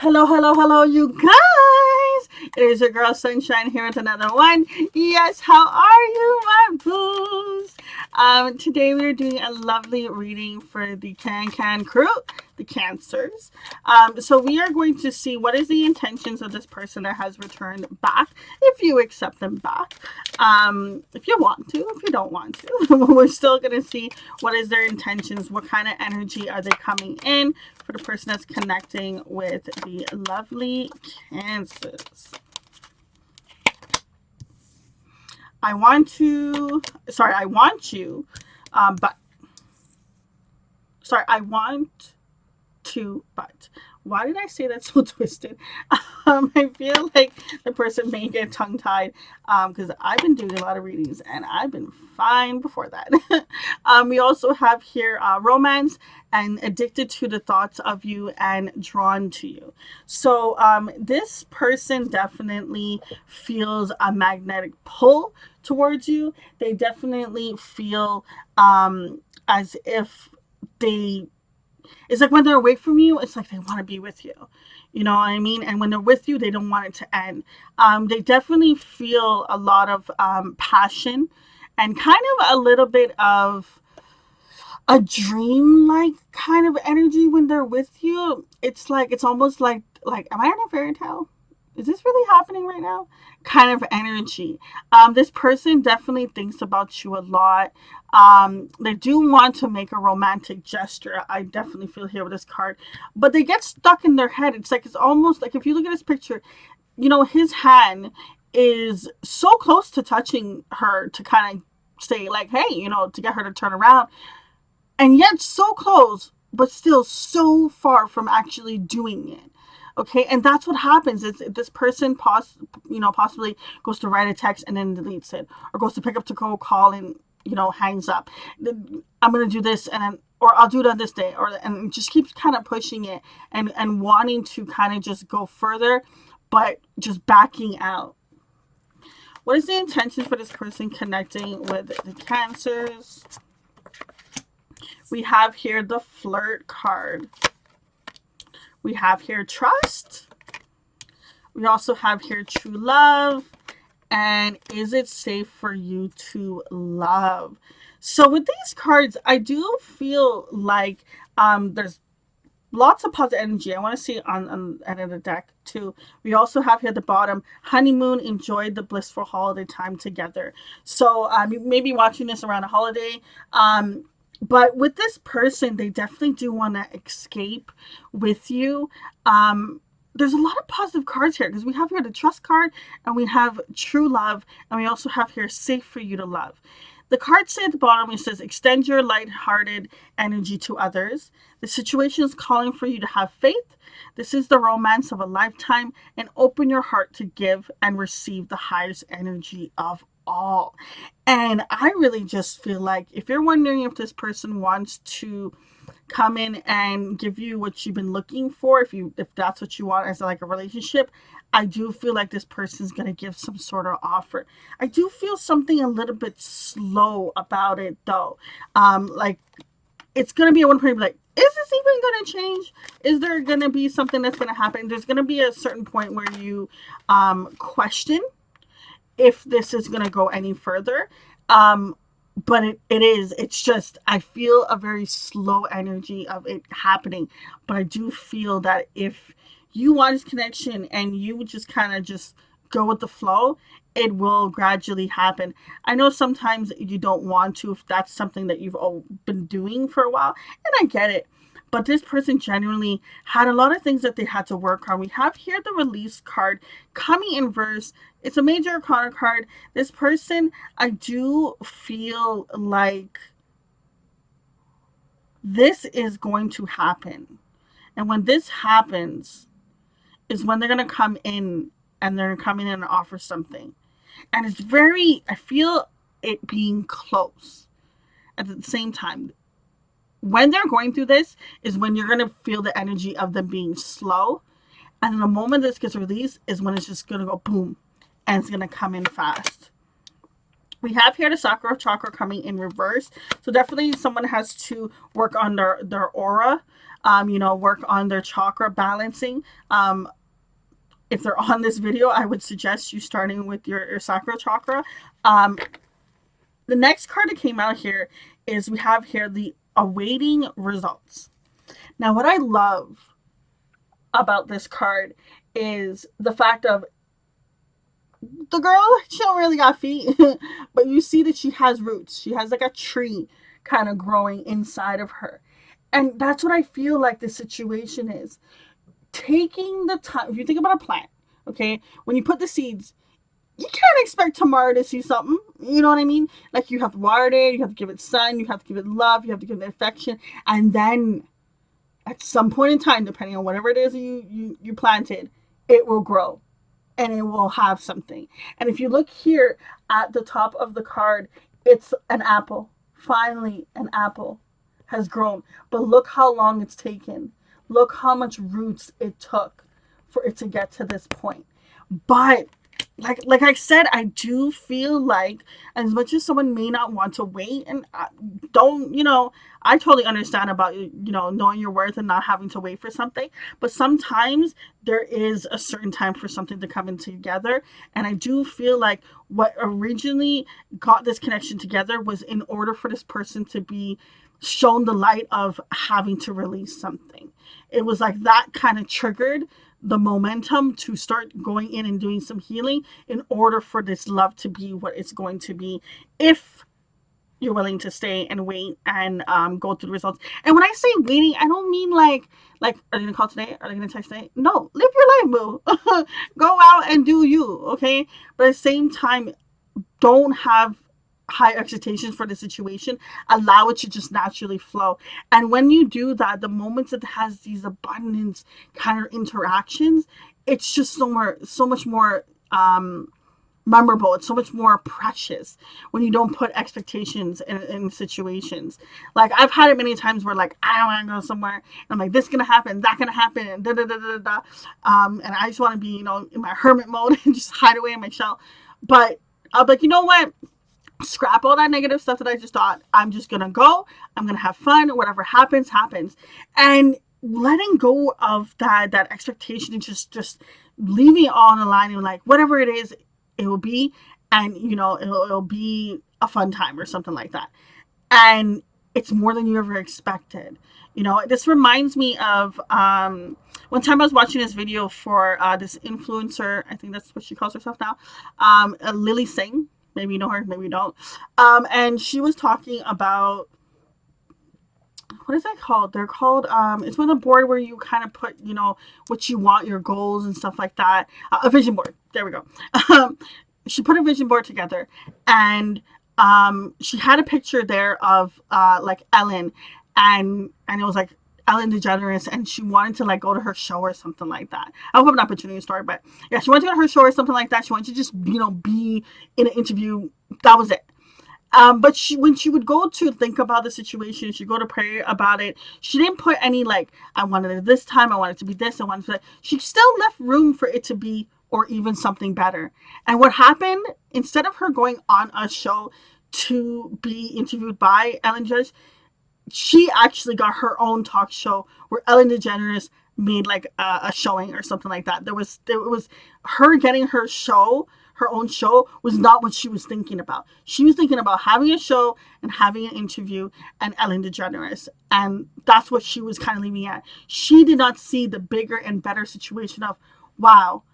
Hello, hello, hello, you guys! It is your girl Sunshine here with another one. Yes, how are you, my boos? Today we are doing a lovely reading for the Can crew, the Cancers. So we are going to see what is the intentions of this person that has returned back, if you accept them back. If you want to, if you don't want to, we're still going to see what is their intentions, what kind of energy are they coming in for the person that's connecting with the lovely Cancers. I want to, sorry, I want you, but, sorry, I want to, but. Why did I say that so twisted? I feel like the person may get tongue tied because I've been doing a lot of readings and I've been fine before that. We also have here romance and addicted to the thoughts of you and drawn to you. So this person definitely feels a magnetic pull towards you. They definitely feel as if they it's like when they're away from you, it's like they want to be with you. You know what I mean? And when they're with you, they don't want it to end. They definitely feel a lot of passion and kind of a little bit of a dream like kind of energy when they're with you. It's like, it's almost like, am I in a fairy tale? Is this really happening right now? Kind of energy. This person definitely thinks about you a lot. They do want to make a romantic gesture. I definitely feel here with this card, but they get stuck in their head. It's almost like if you look at this picture, his hand is so close to touching her to kind of say like, hey, to get her to turn around, and yet so close, but still so far from actually doing it. Okay, and that's what happens. Is this person possibly goes to write a text and then deletes it, or goes to pick up to go call and hangs up. I'm gonna do this and then, or I'll do it on this day, and just keeps kind of pushing it and wanting to kind of just go further, but just backing out. What is the intention for this person connecting with the Cancers? We have here the Flirt card. We have here Trust. We also have here True Love. And Is It Safe for You to Love? So with these cards, I do feel like there's lots of positive energy. I want to see on the end of the deck too. We also have here at the bottom, honeymoon, enjoy the blissful holiday time together. So you may be watching this around a holiday. But with this person, they definitely do want to escape with you. There's a lot of positive cards here because we have here the Trust card and we have True Love, and we also have here Safe for You to Love. The card say at the bottom, it says, extend your lighthearted energy to others. The situation is calling for you to have faith. This is the romance of a lifetime, and open your heart to give and receive the highest energy of all. And I really just feel like if you're wondering if this person wants to come in and give you what you've been looking for, if that's what you want as like a relationship, I do feel like this person's going to give some sort of offer. I do feel something a little bit slow about it though. Like it's going to be at one point like, is this even going to change? Is there going to be something that's going to happen? There's going to be a certain point where you question if this is going to go any further. But it's just, I feel a very slow energy of it happening. But I do feel that if you want this connection and you just kind of just go with the flow, it will gradually happen. I know sometimes you don't want to if that's something that you've been doing for a while, and I get it. But this person genuinely had a lot of things that they had to work on. We have here the Release card coming in verse. It's a major arcana card. This person, I do feel like this is going to happen. And when this happens is when they're going to come in and they're coming in and offer something. And it's very, I feel it being close at the same time. When they're going through this is when you're going to feel the energy of them being slow. And the moment this gets released is when it's just going to go boom and it's going to come in fast. We have here the Sakura chakra coming in reverse. So definitely someone has to work on their aura, work on their chakra balancing. If they're on this video, I would suggest you starting with your Sakura chakra. Um, the next card that came out here is we have here the awaiting results. Now, what I love about this card is the fact of the girl, she don't really got feet, but you see that she has roots. She has like a tree kind of growing inside of her. And that's what I feel like the situation is. Taking the time, if you think about a plant, okay, when you put the seeds, you can't expect tomorrow to see something. You know what I mean? Like you have to water it, you have to give it sun, you have to give it love, you have to give it affection, and then at some point in time, depending on whatever it is you planted, it will grow and it will have something. And if you look here at the top of the card, it's an apple. Finally, an apple has grown. But look how long it's taken. Look how much roots it took for it to get to this point. But like I said, I do feel like as much as someone may not want to wait, and don't, I totally understand about, knowing your worth and not having to wait for something. But sometimes there is a certain time for something to come in together. And I do feel like what originally got this connection together was in order for this person to be shown the light of having to release something. It was like that kind of triggered the momentum to start going in and doing some healing in order for this love to be what it's going to be, if you're willing to stay and wait and go through the results. And when I say waiting, I don't mean like are they gonna call today? Are they gonna text today? No, live your life, boo. Go out and do you, okay? But at the same time, don't have high expectations for the situation. Allow it to just naturally flow. And when you do that, the moments it has these abundance kind of interactions, it's just so much more memorable. It's so much more precious when you don't put expectations in situations. Like I've had it many times where like I don't want to go somewhere and I'm like, this gonna happen, that gonna happen, and da da da da da. And I just want to be, in my hermit mode and just hide away in my shell. But I'll be like, you know what? Scrap all that negative stuff that I just thought. I'm just gonna go. I'm gonna have fun. Whatever happens, happens. And letting go of that expectation and just leaving it all on the line and like whatever it is, it will be, and it'll be a fun time or something like that. And it's more than you ever expected. This reminds me of one time I was watching this video for this influencer. I think that's what she calls herself now, Lily Singh. Maybe you know her, maybe you don't. And she was talking about, what is that called? They're called, it's on a board where you kind of put, what you want, your goals and stuff like that. A vision board. There we go. She put a vision board together, and she had a picture there of like Ellen, and it was like Ellen DeGeneres, and she wanted to like go to her show or something like that. I hope I'm not butchering the story, but yeah, she wanted to go to her show or something like that. She wanted to just be in an interview. That was it. But when she would go to think about the situation, she'd go to pray about it. She didn't put any like, I wanted it this time, I wanted it to be this, I wanted it. She still left room for it to be, or even something better. And what happened, instead of her going on a show to be interviewed by Ellen DeGeneres, she actually got her own talk show where Ellen DeGeneres made like a showing or something like that. It was her getting her own show was not what she was thinking about. She was thinking about having a show and having an interview and Ellen DeGeneres. And that's what she was kind of leaving at. She did not see the bigger and better situation of, wow,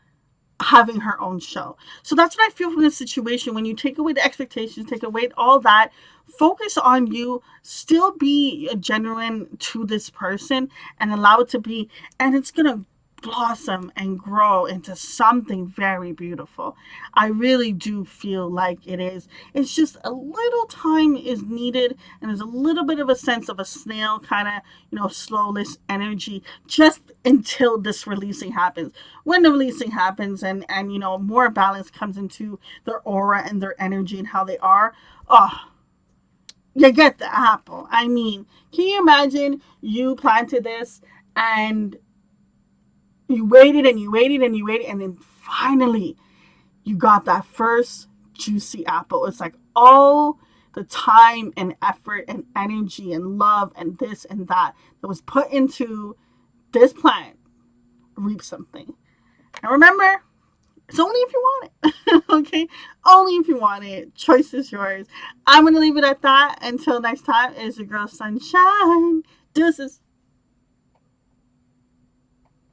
having her own show. So that's what I feel from this situation. When you take away the expectations, take away all that, focus on you, still be genuine to this person and allow it to be, and it's going to blossom and grow into something very beautiful. I really do feel like it is. It's just a little time is needed, and there's a little bit of a sense of a snail kind of, slowness energy just until this releasing happens. When the releasing happens and more balance comes into their aura and their energy and how they are, oh, you get the apple. I mean, can you imagine you planted this and you waited and you waited and you waited, and then finally you got that first juicy apple. It's like all the time and effort and energy and love and this and that that was put into this plant reap something. And remember, it's only if you want it. Okay? Only if you want it. Choice is yours. I'm going to leave it at that. Until next time, it's your girl Sunshine. Deuces.